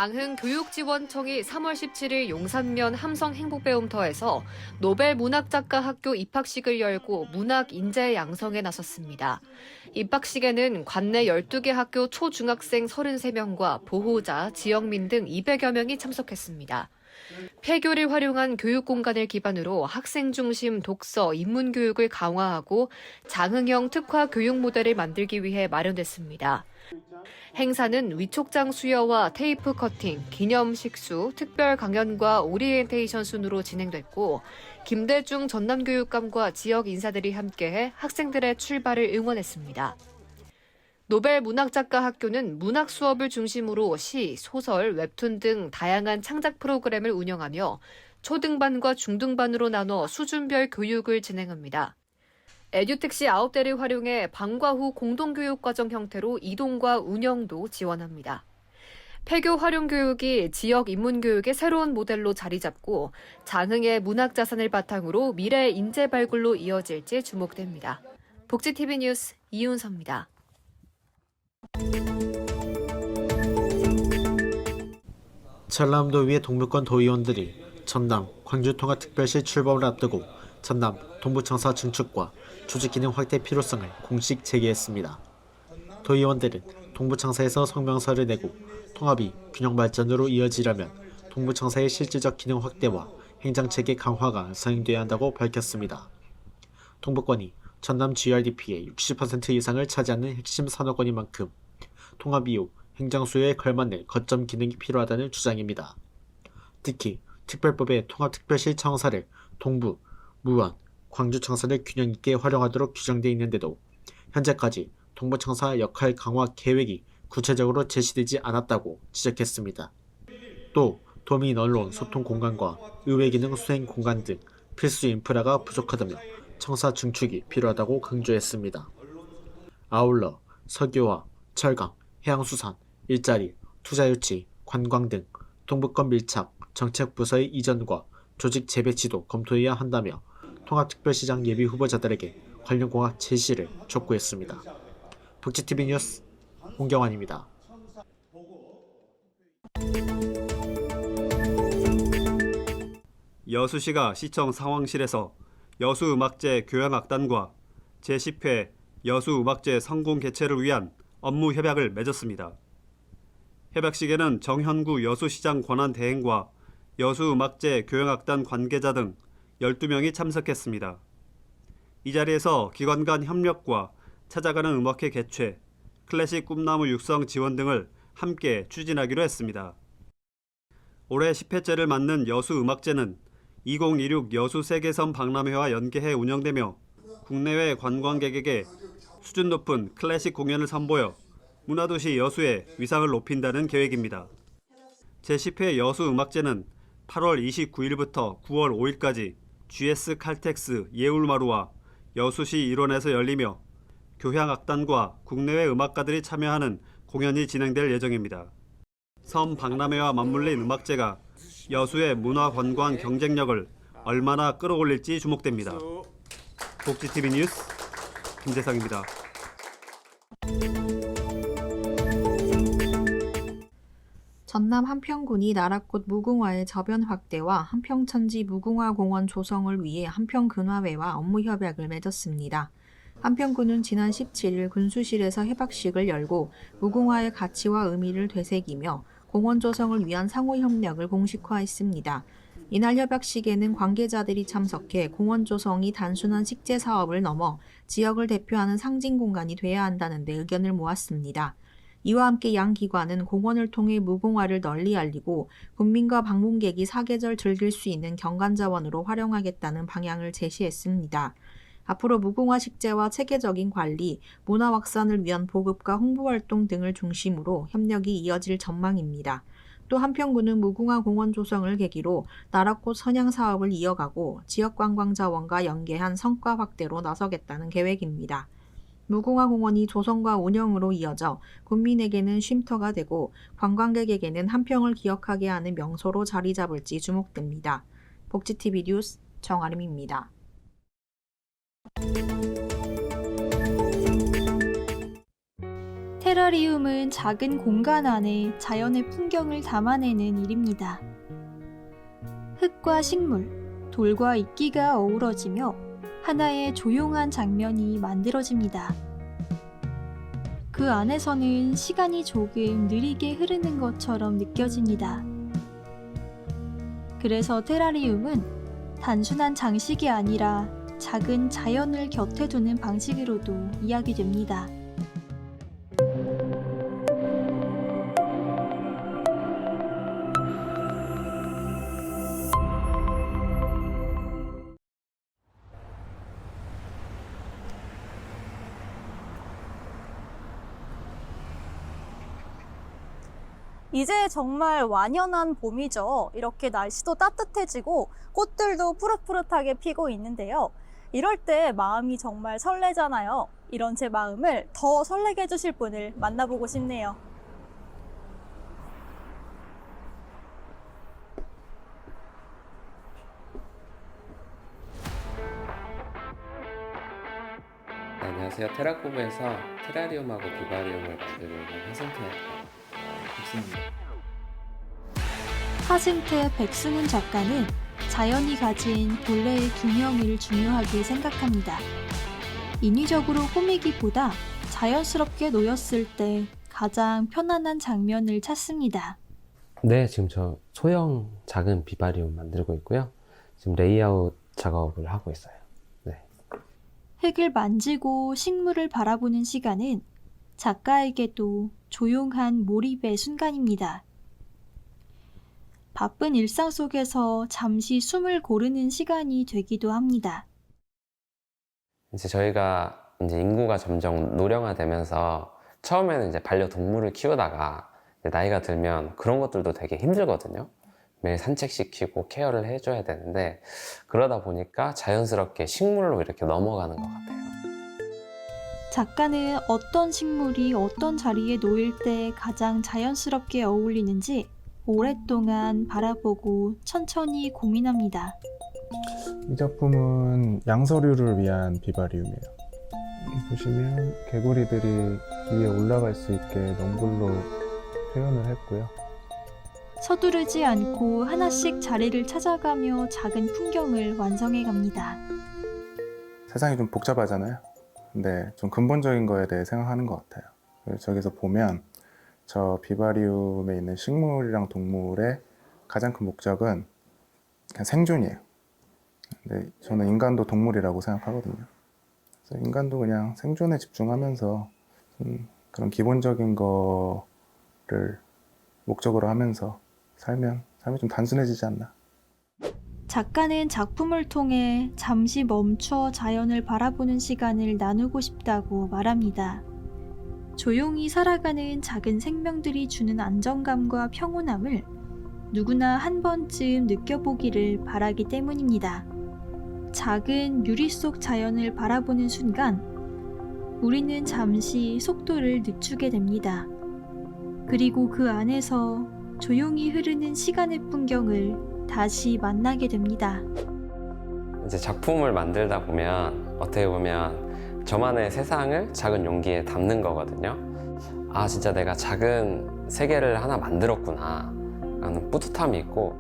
장흥교육지원청이 3월 17일 용산면 함성행복배움터에서 노벨 문학작가 학교 입학식을 열고 문학 인재 양성에 나섰습니다. 입학식에는 관내 12개 학교 초중학생 33명과 보호자, 지역민 등 200여 명이 참석했습니다. 폐교를 활용한 교육 공간을 기반으로 학생 중심 독서, 인문 교육을 강화하고 장흥형 특화 교육 모델을 만들기 위해 마련됐습니다. 행사는 위촉장 수여와 테이프 커팅, 기념 식수, 특별 강연과 오리엔테이션 순으로 진행됐고 김대중 전남교육감과 지역 인사들이 함께해 학생들의 출발을 응원했습니다. 노벨 문학작가 학교는 문학 수업을 중심으로 시, 소설, 웹툰 등 다양한 창작 프로그램을 운영하며 초등반과 중등반으로 나눠 수준별 교육을 진행합니다. 에듀택시 9대를 활용해 방과 후 공동교육과정 형태로 이동과 운영도 지원합니다. 폐교 활용 교육이 지역 인문교육의 새로운 모델로 자리 잡고 장흥의 문학 자산을 바탕으로 미래 인재 발굴로 이어질지 주목됩니다. 복지TV 뉴스 이윤서입니다. 전남도의회 동물권 도의원들이 전남 광주통합특별시 출범을 앞두고 전남 동부청사 증축과 조직기능 확대 필요성을 공식 제기했습니다. 도의원들은 동부청사에서 성명서를 내고 통합이 균형발전으로 이어지려면 동부청사의 실질적 기능 확대와 행정체계 강화가 선행돼야 한다고 밝혔습니다. 동부권이 전남 GRDP의 60% 이상을 차지하는 핵심 산업권인 만큼 통합 이후 행정 수요에 걸맞는 거점 기능이 필요하다는 주장입니다. 특히 특별법의 통합특별시 청사를 동부, 무안, 광주청사를 균형 있게 활용하도록 규정되어 있는데도 현재까지 동부청사 역할 강화 계획이 구체적으로 제시되지 않았다고 지적했습니다. 또 도민 언론 소통 공간과 의회 기능 수행 공간 등 필수 인프라가 부족하다며 청사 증축이 필요하다고 강조했습니다. 아울러 석유화, 철강, 해양수산, 일자리, 투자유치, 관광 등 동부권 밀착 정책 부서의 이전과 조직 재배치도 검토해야 한다며 통합특별시장 예비 후보자들에게 관련 공약 제시를 촉구했습니다. 복지TV 뉴스 홍경환입니다. 여수시가 시청 상황실에서 여수음악제 교향악단과 제10회 여수음악제 성공 개최를 위한 업무 협약을 맺었습니다. 협약식에는 정현구 여수시장 권한대행과 여수음악제 교향악단 관계자 등 12명이 참석했습니다. 이 자리에서 기관 간 협력과 찾아가는 음악회 개최, 클래식 꿈나무 육성 지원 등을 함께 추진하기로 했습니다. 올해 10회째를 맞는 여수음악제는 2026 여수세계섬 박람회와 연계해 운영되며 국내외 관광객에게 수준 높은 클래식 공연을 선보여 문화도시 여수의 위상을 높인다는 계획입니다. 제10회 여수음악제는 8월 29일부터 9월 5일까지 GS 칼텍스 예울마루와 여수시 일원에서 열리며 교향악단과 국내외 음악가들이 참여하는 공연이 진행될 예정입니다. 섬 박람회와 맞물린 음악제가 여수의 문화관광 경쟁력을 얼마나 끌어올릴지 주목됩니다. 복지TV 뉴스 김재상입니다. 전남 한평군이 나라꽃 무궁화의 저변 확대와 한평천지 무궁화 공원 조성을 위해 한평근화회와 업무 협약을 맺었습니다. 한평군은 지난 17일 군수실에서 협약식을 열고 무궁화의 가치와 의미를 되새기며 공원 조성을 위한 상호 협력을 공식화했습니다. 이날 협약식에는 관계자들이 참석해 공원 조성이 단순한 식재 사업을 넘어 지역을 대표하는 상징 공간이 돼야 한다는 데 의견을 모았습니다. 이와 함께 양 기관은 공원을 통해 무궁화를 널리 알리고 국민과 방문객이 사계절 즐길 수 있는 경관자원으로 활용하겠다는 방향을 제시했습니다. 앞으로 무궁화 식재와 체계적인 관리, 문화 확산을 위한 보급과 홍보활동 등을 중심으로 협력이 이어질 전망입니다. 또 한평군은 무궁화 공원 조성을 계기로 나라꽃 선양 사업을 이어가고 지역관광자원과 연계한 성과 확대로 나서겠다는 계획입니다. 무궁화 공원이 조성과 운영으로 이어져 국민에게는 쉼터가 되고 관광객에게는 한평을 기억하게 하는 명소로 자리 잡을지 주목됩니다. 복지TV 뉴스 정아름입니다. 테라리움은 작은 공간 안에 자연의 풍경을 담아내는 일입니다. 흙과 식물, 돌과 이끼가 어우러지며 하나의 조용한 장면이 만들어집니다. 그 안에서는 시간이 조금 느리게 흐르는 것처럼 느껴집니다. 그래서 테라리움은 단순한 장식이 아니라 작은 자연을 곁에 두는 방식으로도 이야기됩니다. 이제 정말 완연한 봄이죠. 이렇게 날씨도 따뜻해지고 꽃들도 푸릇푸릇하게 피고 있는데요. 이럴 때 마음이 정말 설레잖아요. 이런 제 마음을 더 설레게 해주실 분을 만나보고 싶네요. 네, 안녕하세요. 테라코브에서 테라리움하고 비바리움을 만들고 있는 하승태 박수입니다. 하승태 백승훈 작가는 자연이 가진 본래의 균형을 중요하게 생각합니다. 인위적으로 꾸미기보다 자연스럽게 놓였을 때 가장 편안한 장면을 찾습니다. 네, 지금 저 소형 작은 비바리움 만들고 있고요. 지금 레이아웃 작업을 하고 있어요. 네. 흙을 만지고 식물을 바라보는 시간은 작가에게도 조용한 몰입의 순간입니다. 바쁜 일상 속에서 잠시 숨을 고르는 시간이 되기도 합니다. 이제 저희가 이제 인구가 점점 노령화되면서 처음에는 이제 반려동물을 키우다가 이제 나이가 들면 그런 것들도 되게 힘들거든요. 매일 산책시키고 케어를 해줘야 되는데 그러다 보니까 자연스럽게 식물로 이렇게 넘어가는 것 같아요. 작가는 어떤 식물이 어떤 자리에 놓일 때 가장 자연스럽게 어울리는지 오랫동안 바라보고 천천히 고민합니다. 이 작품은 양서류를 위한 비바리움이에요. 보시면 개구리들이 위에 올라갈 수 있게 넝굴로 표현을 했고요. 서두르지 않고 하나씩 자리를 찾아가며 작은 풍경을 완성해 갑니다. 세상이 좀 복잡하잖아요. 근데 좀 근본적인 거에 대해 생각하는 것 같아요. 그래서 저기서 보면 저 비바리움에 있는 식물이랑 동물의 가장 큰 목적은 그냥 생존이에요. 근데 저는 인간도 동물이라고 생각하거든요. 그래서 인간도 그냥 생존에 집중하면서 그런 기본적인 거를 목적으로 하면서 살면 삶이 좀 단순해지지 않나. 작가는 작품을 통해 잠시 멈춰 자연을 바라보는 시간을 나누고 싶다고 말합니다. 조용히 살아가는 작은 생명들이 주는 안정감과 평온함을 누구나 한 번쯤 느껴보기를 바라기 때문입니다. 작은 유리 속 자연을 바라보는 순간 우리는 잠시 속도를 늦추게 됩니다. 그리고 그 안에서 조용히 흐르는 시간의 풍경을 다시 만나게 됩니다. 이제 작품을 만들다 보면 어떻게 보면 저만의 세상을 작은 용기에 담는 거거든요. 아, 진짜 내가 작은 세계를 하나 만들었구나 라는 뿌듯함이 있고,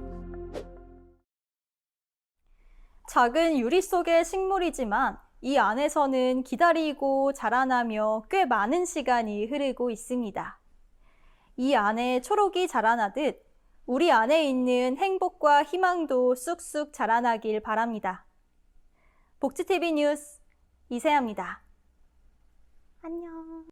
작은 유리 속의 식물이지만 이 안에서는 기다리고 자라나며 꽤 많은 시간이 흐르고 있습니다. 이 안에 초록이 자라나듯 우리 안에 있는 행복과 희망도 쑥쑥 자라나길 바랍니다. 복지TV 뉴스 이세아입니다. 안녕.